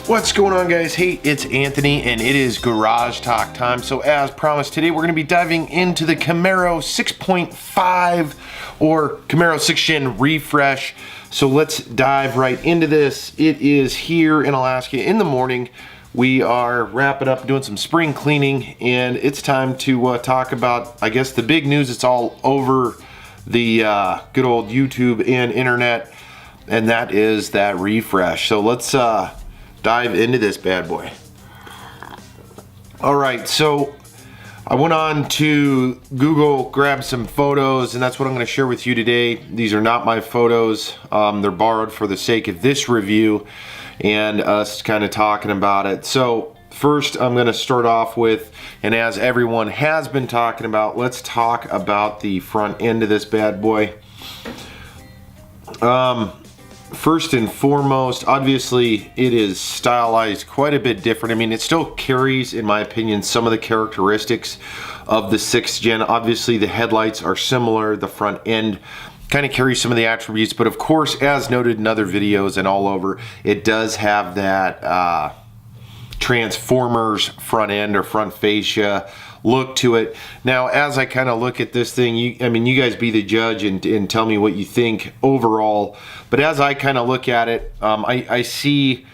What's going on, guys? Hey, it's Anthony and it is Garage Talk time. So as promised, today we're going to be diving into the Camaro 6.5 or Camaro 6 Gen Refresh. So let's dive right into this. It is here in Alaska in the morning. We are wrapping up doing some spring cleaning and it's time to talk about, I guess, the big news. It's all over the good old YouTube and internet, and that is that refresh. So let's dive into this bad boy. All right, so I went on to Google, grabbed some photos, and that's what I'm going to share with you today. These are not my photos. They're borrowed for the sake of this review and us kind of talking about it. So first, I'm going to start off with, and as everyone has been talking about, let's talk about the front end of this bad boy. First and foremost, obviously it is stylized quite a bit different. I mean, it still carries, in my opinion, some of the characteristics of the 6th gen. Obviously the headlights are similar, the front end kind of carries some of the attributes, but of course, as noted in other videos and all over, it does have that Transformers front end or front fascia look to it. Now, as I kind of look at this thing, I mean, you guys be the judge and tell me what you think overall. But as I kind of look at it, I see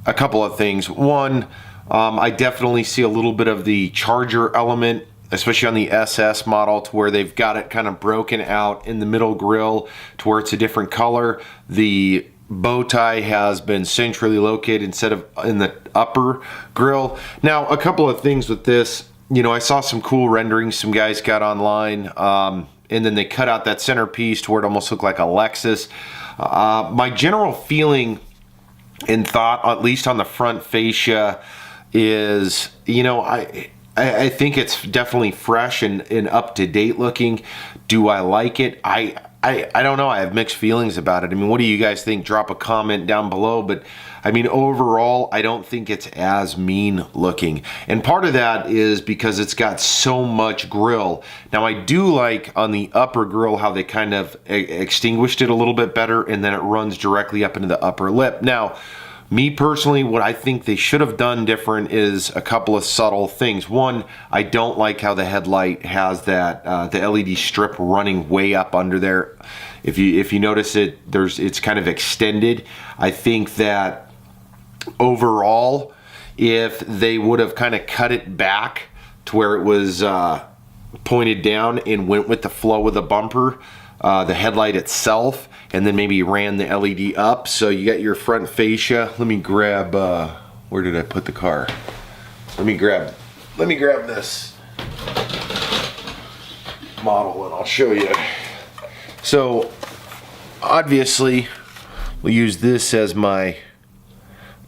a couple of things. One, I definitely see a little bit of the Charger element, especially on the SS model, to where they've got it kind of broken out in the middle grille to where it's a different color. The bow tie has been centrally located instead of in the upper grille. Now, a couple of things with this. You know, I saw some cool renderings some guys got online, and then they cut out that centerpiece to where it almost looked like a Lexus. My general feeling and thought, at least on the front fascia, is, you know, I think it's definitely fresh and up to date looking. Do I like it? I don't know. I have mixed feelings about it. I mean, what do you guys think? Drop a comment down below. But I mean, overall, I don't think it's as mean looking. And part of that is because it's got so much grille. Now, I do like on the upper grille how they kind of extinguished it a little bit better, and then it runs directly up into the upper lip. Now, me personally, what I think they should have done different is a couple of subtle things. One, I don't like how the headlight has that the LED strip running way up under there. If you notice it, it's kind of extended. I think that overall, if they would have kind of cut it back to where it was pointed down and went with the flow of the bumper, the headlight itself, and then maybe ran the LED up, so you got your front fascia. Let me grab, where did I put the car? Let me grab this model and I'll show you. So obviously we'll use this as my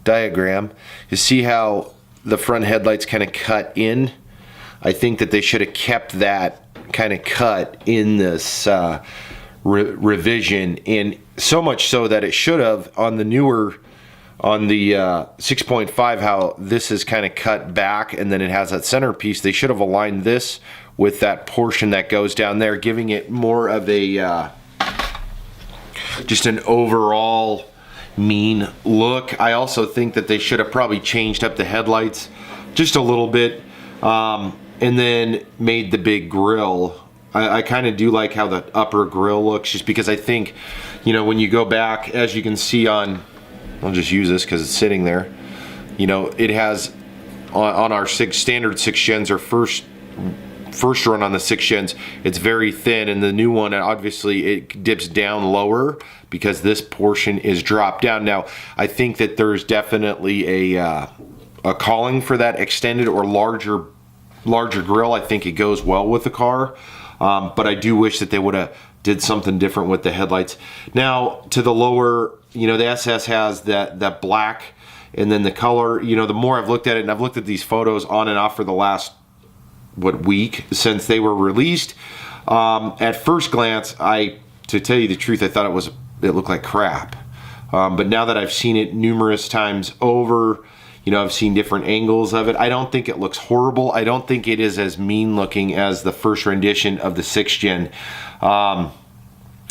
diagram. You see how the front headlights kind of cut in? I think that they should have kept that kind of cut in this revision, and so much so that it should have on the newer, on the 6.5, how this is kind of cut back and then it has that centerpiece. They should have aligned this with that portion that goes down there, giving it more of a just an overall mean look. I also think that they should have probably changed up the headlights just a little bit, and then made the big grille. I kind of do like how the upper grille looks, just because I think, you know, when you go back, as you can see on, I'll just use this because it's sitting there, you know, it has on our standard 6 gens, or first run on the 6 gens, it's very thin, and the new one, obviously it dips down lower because this portion is dropped down. Now, I think that there's definitely a calling for that extended or larger grille. I think it goes well with the car. But I do wish that they would have did something different with the headlights. Now, to the lower, you know, the SS has that black, and then the color, you know, the more I've looked at it, and I've looked at these photos on and off for the last, week since they were released. At first glance, to tell you the truth, I thought it looked like crap. But now that I've seen it numerous times over, you know, I've seen different angles of it, I don't think it looks horrible. I don't think it is as mean looking as the first rendition of the 6th gen.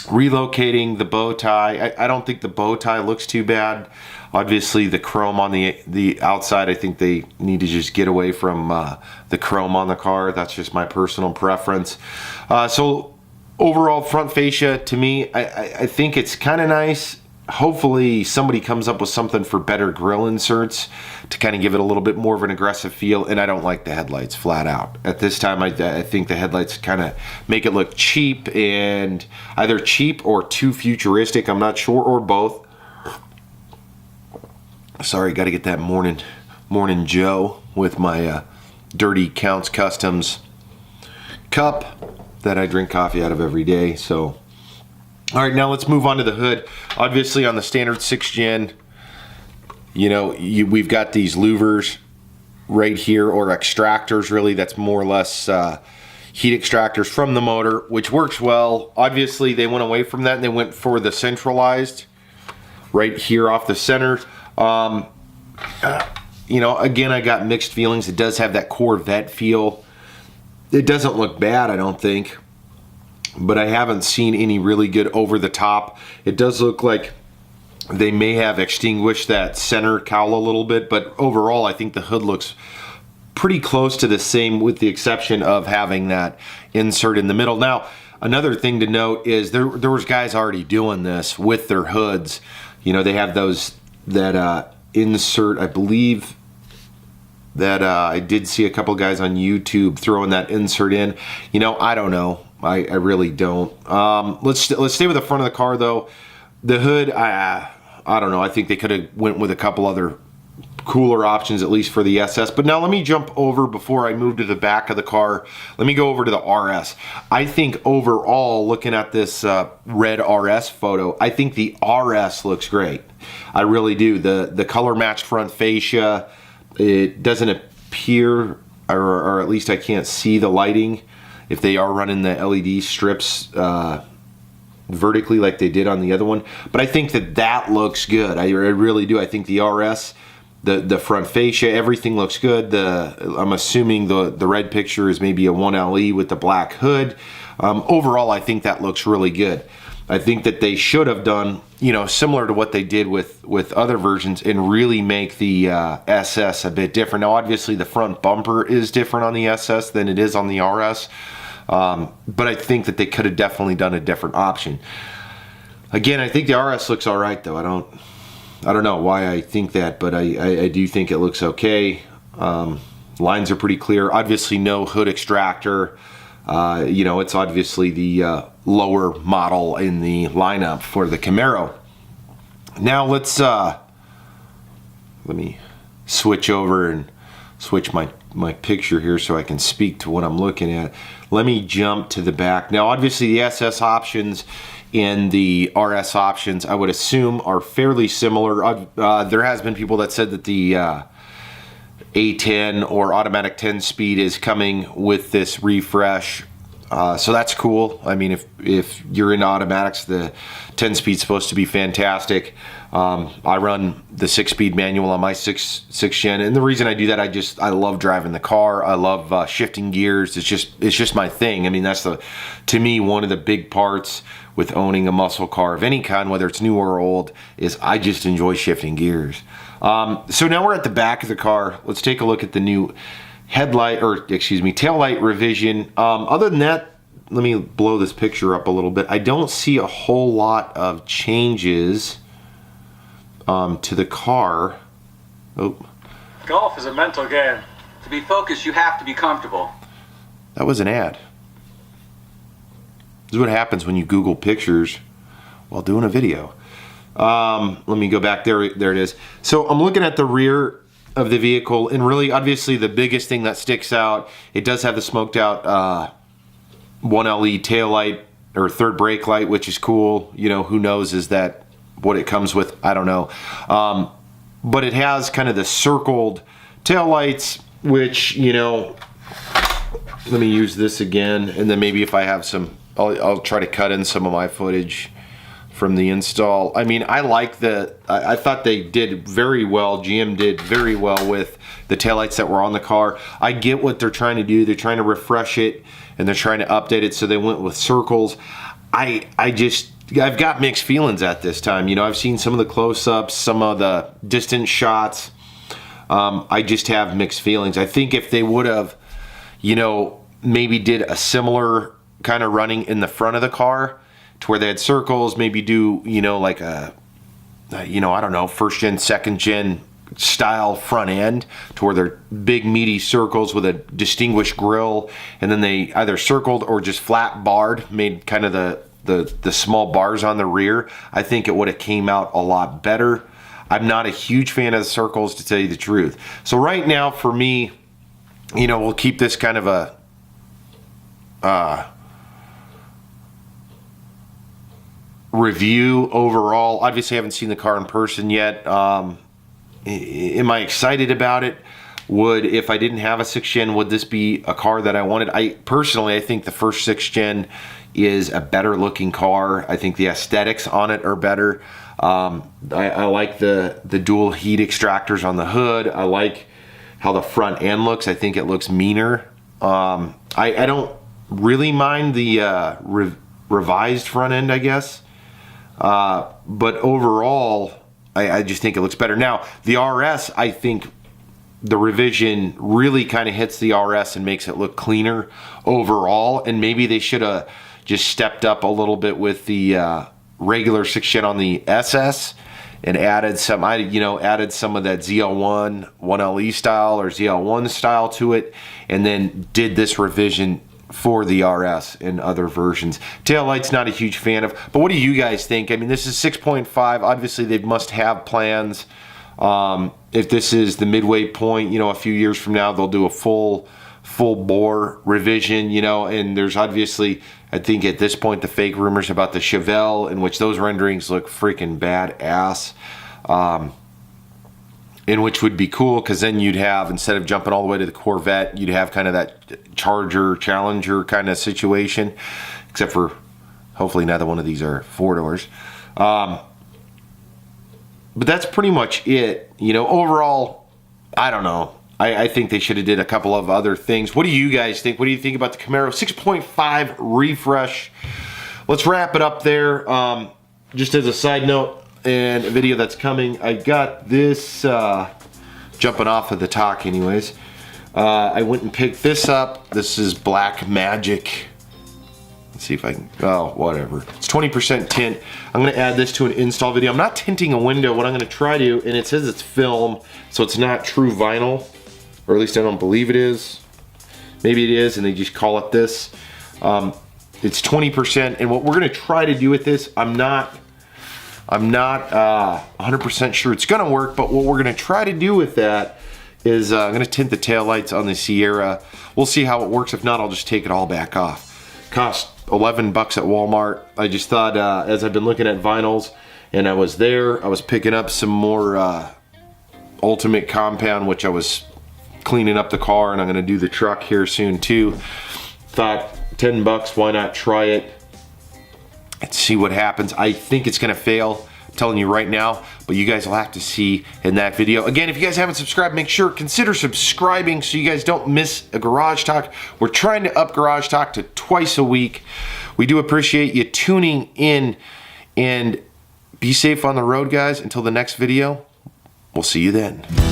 Relocating the bow tie, I don't think the bow tie looks too bad. Obviously the chrome on the outside, I think they need to just get away from the chrome on the car. That's just my personal preference. So overall front fascia, to me, I think it's kind of nice. Hopefully somebody comes up with something for better grille inserts to kind of give it a little bit more of an aggressive feel. And I don't like the headlights flat out. At this time, I think the headlights kind of make it look cheap, and either cheap or too futuristic. I'm not sure, or both. Sorry, got to get that morning Joe with my Dirty Counts Customs cup that I drink coffee out of every day. So all right, now let's move on to the hood. Obviously on the standard 6th gen, you know, we've got these louvers right here, or extractors really. That's more or less heat extractors from the motor, which works well. Obviously they went away from that and they went for the centralized right here off the center. You know, again, I got mixed feelings. It does have that Corvette feel. It doesn't look bad, I don't think, but I haven't seen any really good over the top. It does look like they may have extinguished that center cowl a little bit, but overall I think the hood looks pretty close to the same, with the exception of having that insert in the middle. Now, another thing to note is there was guys already doing this with their hoods. You know, they have those, that insert, I believe that I did see a couple guys on YouTube throwing that insert in. You know, I don't know. I really don't. Let's stay with the front of the car though. The hood, I don't know. I think they could have went with a couple other cooler options, at least for the SS. But now let me jump over, before I move to the back of the car, let me go over to the RS. I think overall, looking at this red RS photo, I think the RS looks great. I really do. The color matched front fascia, it doesn't appear, or at least I can't see the lighting, if they are running the LED strips vertically like they did on the other one. But I think that looks good. I really do. I think the RS, the front fascia, everything looks good. I'm assuming the red picture is maybe a 1LE with the black hood. Overall, I think that looks really good. I think that they should have done, you know, similar to what they did with other versions, and really make the SS a bit different. Now, obviously, the front bumper is different on the SS than it is on the RS. But I think that they could have definitely done a different option. Again, I think the RS looks all right, though. I don't know why I think that, but I do think it looks okay. Lines are pretty clear. Obviously, no hood extractor. You know, it's obviously the lower model in the lineup for the Camaro. Now let's let me switch over and switch my picture here so I can speak to what I'm looking at. Let me jump to the back. Now, obviously, the SS options and the RS options, I would assume, are fairly similar. There has been people that said that the A10 or automatic 10-speed is coming with this refresh. So that's cool. I mean, if you're into automatics, the 10-speed is supposed to be fantastic. I run the 6-speed manual on my 6 gen, and the reason I do that, I love driving the car. I love shifting gears. It's just my thing. I mean, that's to me, one of the big parts with owning a muscle car of any kind, whether it's new or old, is I just enjoy shifting gears. So now we're at the back of the car. Let's take a look at the new tail light revision. Other than that, let me blow this picture up a little bit. I don't see a whole lot of changes to the car. Oh. Golf is a mental game. To be focused, you have to be comfortable. That was an ad. This is what happens when you Google pictures while doing a video. Let me go back there. There it is. So I'm looking at the rear of the vehicle, and really, obviously, the biggest thing that sticks out, it does have the smoked out 1LE tail light, or third brake light, which is cool. You know, who knows, is that what it comes with? I don't know. But it has kind of the circled tail lights, which, you know, let me use this again, and then maybe if I have some, I'll try to cut in some of my footage from the install. I mean, I like I thought they did very well. GM did very well with the taillights that were on the car. I get what they're trying to do. They're trying to refresh it, and they're trying to update it, so they went with circles. I just I've got mixed feelings at this time. You know, I've seen some of the close-ups, some of the distant shots. I just have mixed feelings. I think if they would have, you know, maybe did a similar kind of running in the front of the car to where they had circles, maybe do, you know, like a, you know, I don't know, first gen, second gen style front end to where they're big meaty circles with a distinguished grille, and then they either circled or just flat barred, made kind of the small bars on the rear. I think it would have came out a lot better. I'm not a huge fan of the circles, to tell you the truth. So right now for me, you know, we'll keep this kind of a review overall. Obviously I haven't seen the car in person yet. Am I excited about it? If I didn't have a 6th gen, would this be a car that I wanted? I think the first 6th gen is a better looking car. I think the aesthetics on it are better. I like the dual heat extractors on the hood. I like how the front end looks. I think it looks meaner. I don't really mind the revised front end, I guess. But overall, I just think it looks better. Now, the RS, I think the revision really kind of hits the RS and makes it look cleaner overall. And maybe they should have just stepped up a little bit with the regular 6th gen on the SS and added some, added some of that ZL1 1LE style or ZL1 style to it, and then did this revision for the RS in other versions. Taillights, not a huge fan of, but what do you guys think? I mean, this is 6.5. Obviously, they must have plans. If this is the midway point, you know, a few years from now, they'll do a full bore revision, you know, and there's obviously, I think at this point, the fake rumors about the Chevelle, in which those renderings look freaking badass. In which would be cool, because then you'd have, instead of jumping all the way to the Corvette, you'd have kind of that Charger, Challenger kind of situation, except for hopefully neither one of these are 4-doors. But that's pretty much it. You know, overall, I don't know. I think they should have did a couple of other things. What do you guys think? What do you think about the Camaro 6.5 Refresh? Let's wrap it up there. Just as a side note, and a video that's coming, I got this, jumping off of the talk anyways, I went and picked this up. This is Black Magic. Let's see if I can, oh, whatever. It's 20% tint. I'm gonna add this to an install video. I'm not tinting a window. What I'm gonna try to, and it says it's film, so it's not true vinyl, or at least I don't believe it is. Maybe it is, and they just call it this. It's 20%, and what we're gonna try to do with this, I'm not 100% sure it's gonna work, but what we're gonna try to do with that is I'm gonna tint the taillights on the Sierra. We'll see how it works. If not, I'll just take it all back off. Cost 11 bucks at Walmart. I just thought, as I've been looking at vinyls, and I was picking up some more Ultimate Compound, which I was cleaning up the car, and I'm gonna do the truck here soon too. Thought 10 bucks, why not try it? Let's see what happens. I think it's gonna fail, I'm telling you right now, but you guys will have to see in that video. Again, if you guys haven't subscribed, make sure, consider subscribing so you guys don't miss a Garage Talk. We're trying to up Garage Talk to twice a week. We do appreciate you tuning in, and be safe on the road, guys. Until the next video, we'll see you then.